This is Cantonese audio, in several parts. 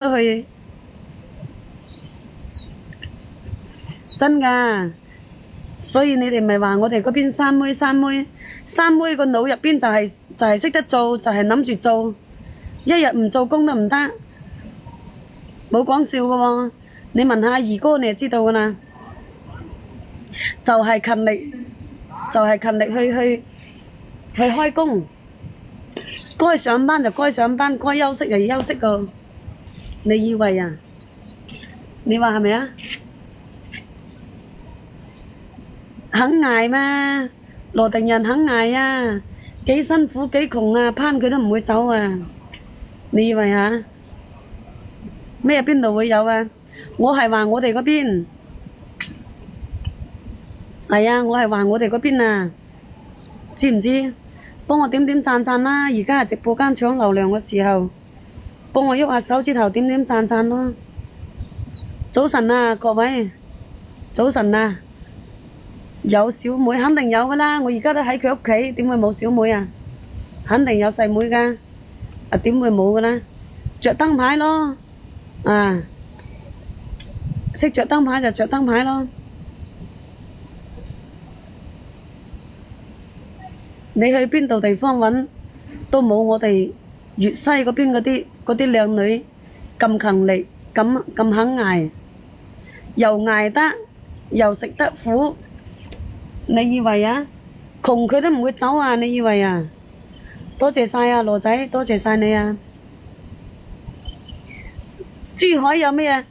去，真㗎。所以你哋咪話我哋嗰邊三妹個腦入邊就係識得做，就係諗住做，一日唔做工都唔得，冇講笑㗎喎。你問下二哥你就知道㗎啦，就係勤力，去開工，該上班就該上班，該休息就要休息㗎。你以為啊？你話係咪啊？肯捱嘛？羅定人肯捱啊！幾辛苦幾窮啊，攀佢都唔會走啊！你以為啊？咩邊度會有啊？我係話我哋嗰邊，係啊，我係話我哋嗰邊啊，知唔知？幫我點點讚讚啦！而家係直播間搶流量嘅時候，幫我喐下手指頭點點讚讚咯！早晨啊，各位，早晨啊！有小妹肯定有㗎啦，我而家都喺佢屋企，點會冇小妹啊？肯定有細妹㗎，啊點會冇㗎啦？着燈牌咯，啊，識着燈牌就着燈牌咯。你去邊度地方揾都冇我哋粵西嗰邊嗰啲靚女咁勤力，咁肯捱，又捱得又食得苦。你以為啊？窮佢都唔會走啊！你以為啊？多謝晒啊，羅仔，多謝晒你啊！珠海有咩？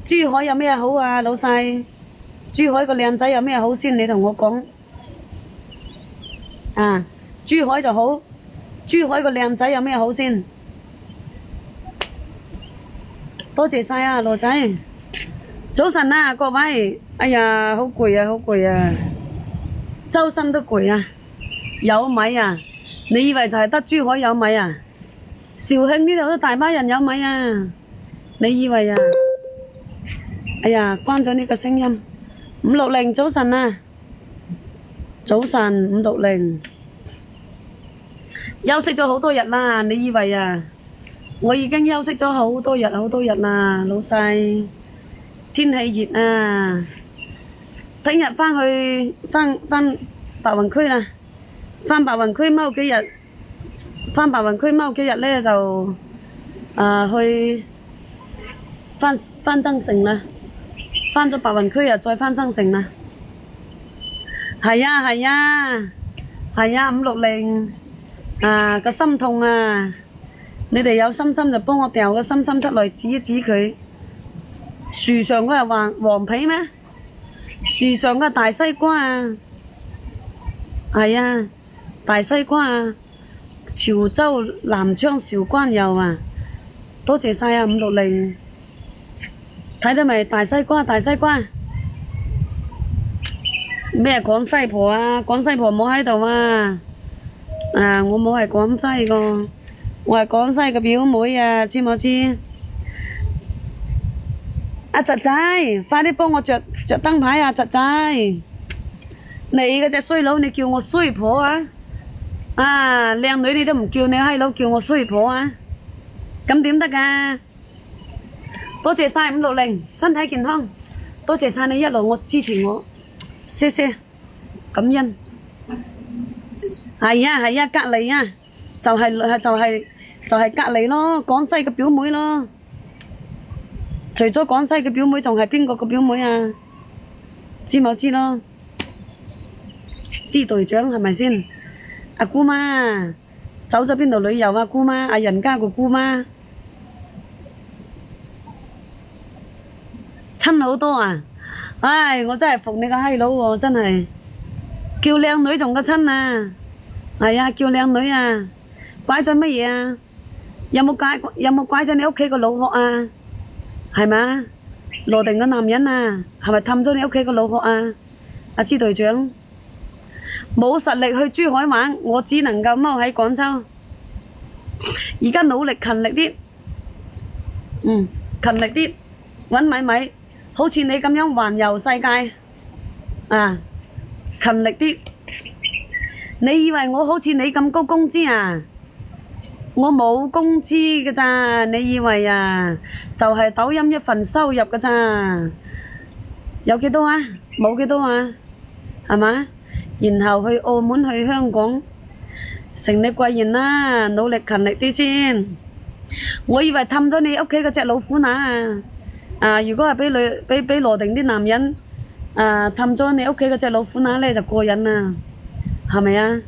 珠海有咩好啊，老細？珠海個靚仔有咩好先？你同我講啊！珠海就好，珠海個靚仔有咩好先？多謝晒啊，羅仔！早晨啊，各位！哎呀，好攰啊，好攰啊！周身都攰啊，有米啊！你以為就係得珠海有米啊？肇慶呢度都大把人有米啊！你以為啊？哎呀，關咗呢個聲音。560早晨啊，早晨560，休息咗好多日啦。你以為啊？我已經休息咗好多日啦，老細。天氣熱啊！聽日返白雲區啦，返白雲區踎幾日，呢就去返增城啦，返咗白雲區再返增城啦。係啊，560個心痛啊！你哋有心心就幫我掉個心心出嚟指一指佢。樹上嗰係黃皮咩？樹上嘅大西瓜啊，係啊，大西瓜啊，潮州南昌韶關有啊，多謝晒啊560，睇到未？大西瓜咩廣西婆啊？廣西婆冇喺度啊，我冇係廣西個，我係廣西嘅表妹啊，知冇知？阿侄仔，快啲幫我着燈牌啊！侄仔，你嗰隻衰佬，你叫我衰婆啊！靚女你都唔叫，你閪佬叫我衰婆啊！咁點得㗎？多謝晒560，身體健康，多謝晒你一路我支持我，謝謝，感恩。係啊，隔離啊，就係隔離咯，廣西嘅表妹咯。除咗廣西嘅表妹，仲係邊個嘅表妹啊？知冇知咯？支隊長係咪先？阿姑媽走咗邊度旅遊啊？姑媽，阿人家個姑媽親好多啊！唉，我真係服你個閪佬喎，真係叫靚女仲個親啊！係啊，叫靚女啊！拐咗乜嘢啊？有冇拐咗你屋企個老殼啊？係咪？羅定個男人啊，係咪氹咗你屋企個老殼啊？阿支隊長冇實力去珠海玩，我只能夠踎喺廣州。而家努力勤力啲，勤力啲搵米，好似你咁樣環遊世界啊！勤力啲，你以為我好似你咁高工資啊？我冇工資㗎咋，你以為啊？就係抖音一份收入㗎咋？有幾多啊？冇幾多啊？係嘛？然後去澳門去香港，成你貴人啦，努力勤力啲先。我以為氹咗你屋企嗰隻老虎乸啊！如果係俾羅定啲男人氹咗你屋企嗰隻老虎乸咧就過癮啦，係咪啊？